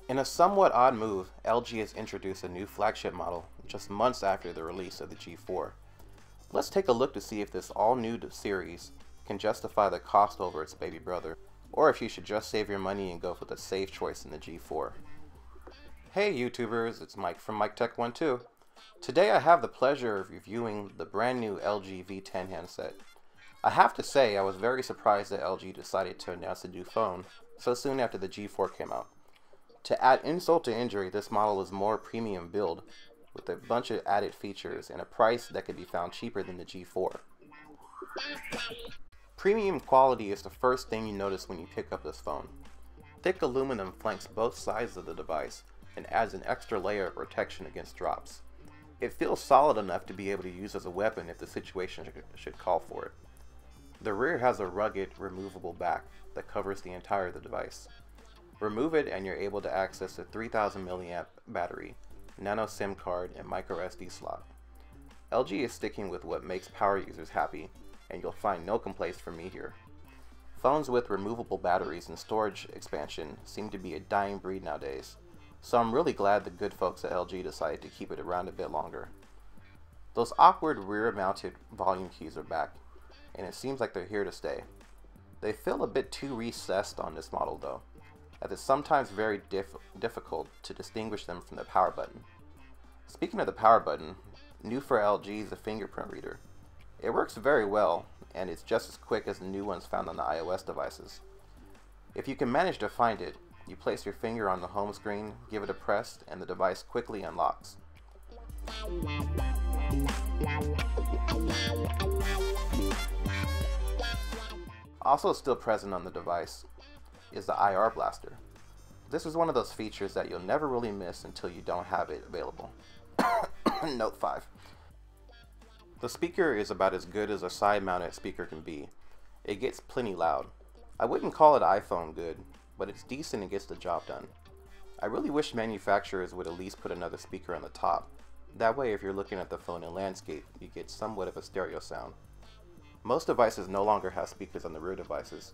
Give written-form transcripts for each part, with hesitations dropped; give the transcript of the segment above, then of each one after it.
In a somewhat odd move, LG has introduced a new flagship model just months after the release of the G4. Let's take a look to see if this all-new series can justify the cost over its baby brother, or if you should just save your money and go for the safe choice in the G4. Hey YouTubers, it's Mike from MikeTech12. Today I have the pleasure of reviewing the brand new LG V10 handset. I have to say I was very surprised that LG decided to announce a new phone so soon after the G4 came out. To add insult to injury, this model is more premium build with a bunch of added features and a price that could be found cheaper than the G4. Premium quality is the first thing you notice when you pick up this phone. Thick aluminum flanks both sides of the device and adds an extra layer of protection against drops. It feels solid enough to be able to use as a weapon if the situation should call for it. The rear has a rugged, removable back that covers the entire of the device. Remove it and you're able to access a 3000 mAh battery, nano SIM card, and micro SD slot. LG is sticking with what makes power users happy, and you'll find no complaints from me here. Phones with removable batteries and storage expansion seem to be a dying breed nowadays, so I'm really glad the good folks at LG decided to keep it around a bit longer. Those awkward rear-mounted volume keys are back, and it seems like they're here to stay. They feel a bit too recessed on this model though, as it's sometimes very difficult to distinguish them from the power button. Speaking of the power button, new for LG is a fingerprint reader. It works very well, and it's just as quick as the new ones found on the iOS devices. If you can manage to find it, you place your finger on the home screen, give it a press, and the device quickly unlocks. Also still present on the device is the IR blaster. This is one of those features that you'll never really miss until you don't have it available. Note 5. The speaker is about as good as a side-mounted speaker can be. It gets plenty loud. I wouldn't call it iPhone good, but it's decent and gets the job done. I really wish manufacturers would at least put another speaker on the top. That way if you're looking at the phone in landscape, you get somewhat of a stereo sound. Most devices no longer have speakers on the rear devices,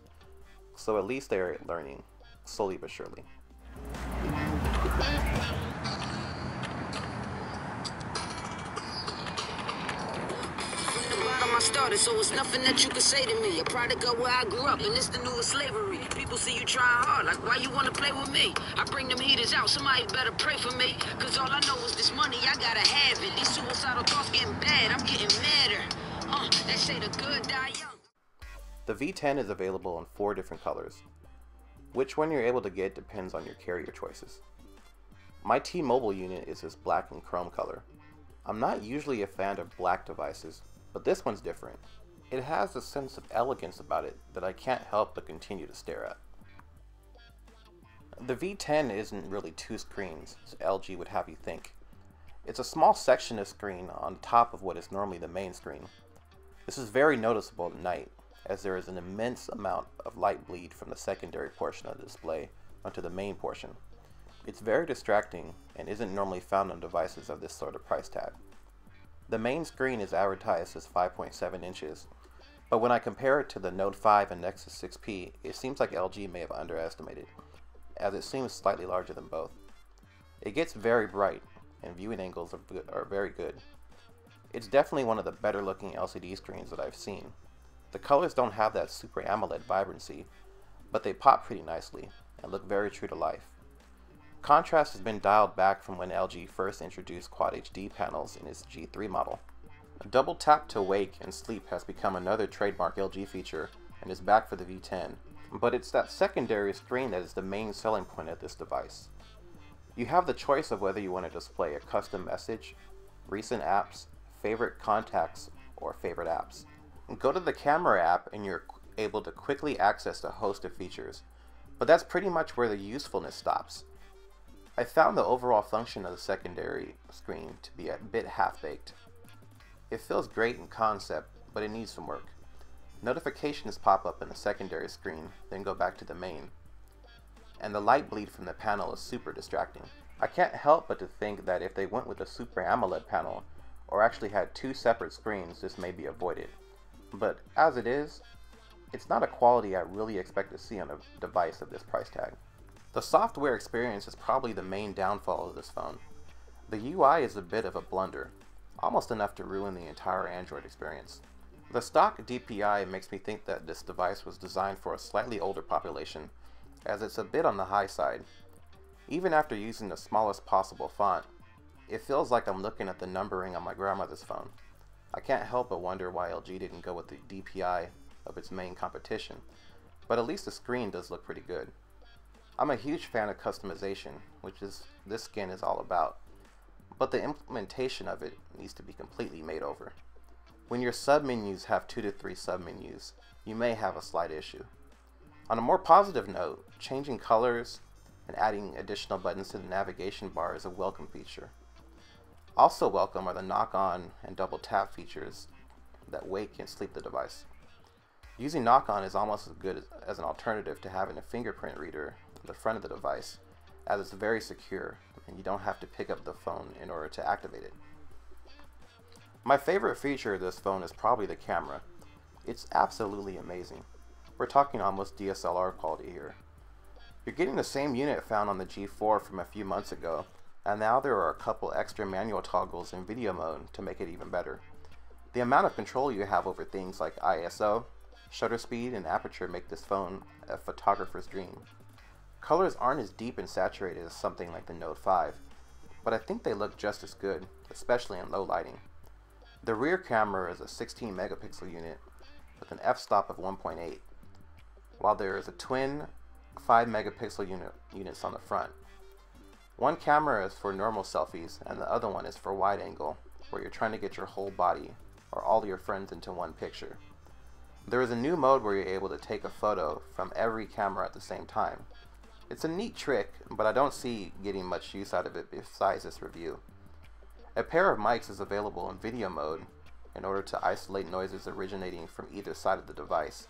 so at least they are learning, slowly but surely. I started, so it's nothing that you can say to me. A product of where I grew up, and it's the newest slavery. People see you trying hard, like why you wanna play with me? I bring them heaters out, somebody better pray for me. Cause all I know is this money, I gotta have it. These suicidal thoughts getting bad, I'm getting madder. They say the good die young. The V10 is available in 4 different colors. Which one you're able to get depends on your carrier choices. My T-Mobile unit is this black and chrome color. I'm not usually a fan of black devices, but this one's different. It has a sense of elegance about it that I can't help but continue to stare at. The V10 isn't really 2 screens, as LG would have you think. It's a small section of screen on top of what is normally the main screen. This is very noticeable at night, as there is an immense amount of light bleed from the secondary portion of the display onto the main portion. It's very distracting and isn't normally found on devices of this sort of price tag. The main screen is advertised as 5.7 inches, but when I compare it to the Note 5 and Nexus 6P, it seems like LG may have underestimated, as it seems slightly larger than both. It gets very bright, and viewing angles are very good. It's definitely one of the better looking LCD screens that I've seen. The colors don't have that super AMOLED vibrancy, but they pop pretty nicely and look very true to life. Contrast has been dialed back from when LG first introduced Quad HD panels in its G3 model. A double tap to wake and sleep has become another trademark LG feature and is back for the V10, but it's that secondary screen that is the main selling point of this device. You have the choice of whether you want to display a custom message, recent apps, favorite contacts, or favorite apps. Go to the camera app and you're able to quickly access a host of features, but that's pretty much where the usefulness stops. I found the overall function of the secondary screen to be a bit half-baked. It feels great in concept, but it needs some work. Notifications pop up in the secondary screen, then go back to the main. And the light bleed from the panel is super distracting. I can't help but to think that if they went with a Super AMOLED panel, or actually had 2 separate screens, this may be avoided. But as it is, it's not a quality I really expect to see on a device of this price tag. The software experience is probably the main downfall of this phone. The UI is a bit of a blunder, almost enough to ruin the entire Android experience. The stock DPI makes me think that this device was designed for a slightly older population, as it's a bit on the high side. Even after using the smallest possible font, it feels like I'm looking at the numbering on my grandmother's phone. I can't help but wonder why LG didn't go with the DPI of its main competition, but at least the screen does look pretty good. I'm a huge fan of customization, which is this skin is all about, but the implementation of it needs to be completely made over. When your submenus have 2 to 3 submenus, you may have a slight issue. On a more positive note, changing colors and adding additional buttons to the navigation bar is a welcome feature. Also welcome are the knock-on and double tap features that wake and sleep the device. Using knock-on is almost as good as an alternative to having a fingerprint reader on the front of the device, as it's very secure and you don't have to pick up the phone in order to activate it. My favorite feature of this phone is probably the camera. It's absolutely amazing. We're talking almost DSLR quality here. You're getting the same unit found on the G4 from a few months ago, and now there are a couple extra manual toggles in video mode to make it even better. The amount of control you have over things like ISO, shutter speed, and aperture make this phone a photographer's dream. Colors aren't as deep and saturated as something like the Note 5, but I think they look just as good, especially in low lighting. The rear camera is a 16 megapixel unit with an f-stop of 1.8, while there is a twin 5 megapixel units on the front. One camera is for normal selfies and the other one is for wide angle, where you're trying to get your whole body or all your friends into one picture. There is a new mode where you're able to take a photo from every camera at the same time. It's a neat trick, but I don't see getting much use out of it besides this review. A pair of mics is available in video mode in order to isolate noises originating from either side of the device,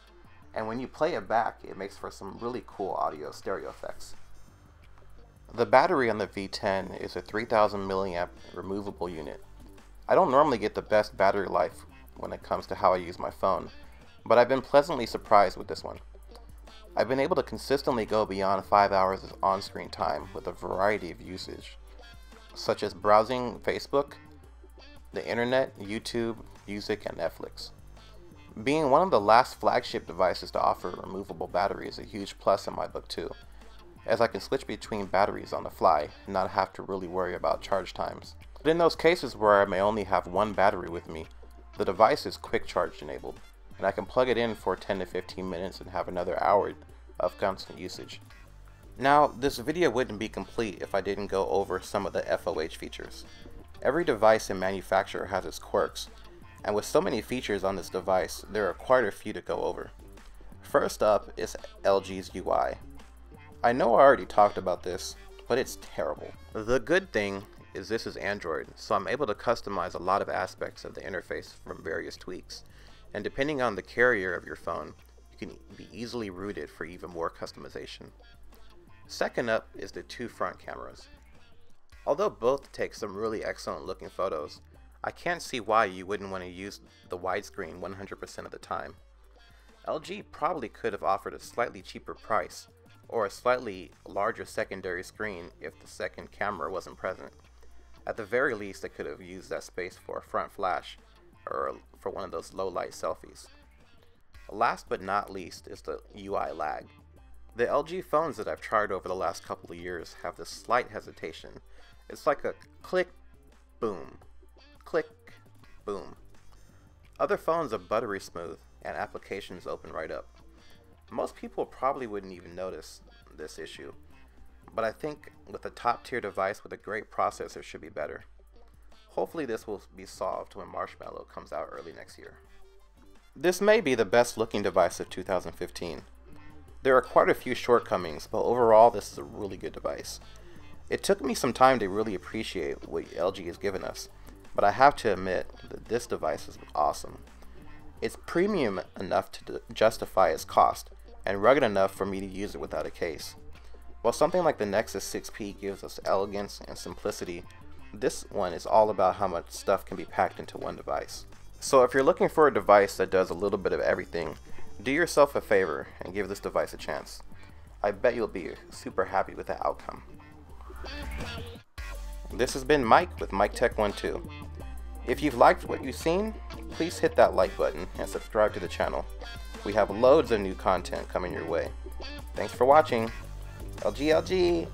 and when you play it back, it makes for some really cool audio stereo effects. The battery on the V10 is a 3000 milliamp removable unit. I don't normally get the best battery life when it comes to how I use my phone, but I've been pleasantly surprised with this one. I've been able to consistently go beyond 5 hours of on-screen time with a variety of usage, such as browsing Facebook, the internet, YouTube, music, and Netflix. Being one of the last flagship devices to offer a removable battery is a huge plus in my book too, as I can switch between batteries on the fly and not have to really worry about charge times. But in those cases where I may only have one battery with me, the device is quick charge enabled, and I can plug it in for 10 to 15 minutes and have another hour of constant usage. Now, this video wouldn't be complete if I didn't go over some of the FOH features. Every device and manufacturer has its quirks, and with so many features on this device, there are quite a few to go over. First up is LG's UI. I know I already talked about this, but it's terrible. The good thing is this is Android, so I'm able to customize a lot of aspects of the interface from various tweaks, and depending on the carrier of your phone, you can be easily routed for even more customization. Second up is the two front cameras. Although both take some really excellent looking photos, I can't see why you wouldn't want to use the widescreen 100% of the time. LG probably could have offered a slightly cheaper price, or a slightly larger secondary screen if the second camera wasn't present. At the very least, they could have used that space for a front flash, or for one of those low light selfies. Last but not least is the UI lag. The LG phones that I've tried over the last couple of years have this slight hesitation. It's like a click, boom, click, boom. Other phones are buttery smooth and applications open right up. Most people probably wouldn't even notice this issue, but I think with a top tier device with a great processor should be better. Hopefully this will be solved when Marshmallow comes out early next year. This may be the best looking device of 2015. There are quite a few shortcomings, but overall this is a really good device. It took me some time to really appreciate what LG has given us, but I have to admit that this device is awesome. It's premium enough to justify its cost, and rugged enough for me to use it without a case. While something like the Nexus 6P gives us elegance and simplicity, this one is all about how much stuff can be packed into one device. So if you're looking for a device that does a little bit of everything, Do yourself a favor and give this device a chance. I bet you'll be super happy with the outcome. This has been Mike with MikeTech12. If you've liked what you've seen, please hit that like button and subscribe to the channel. We have loads of new content coming your way. Thanks for watching. LG.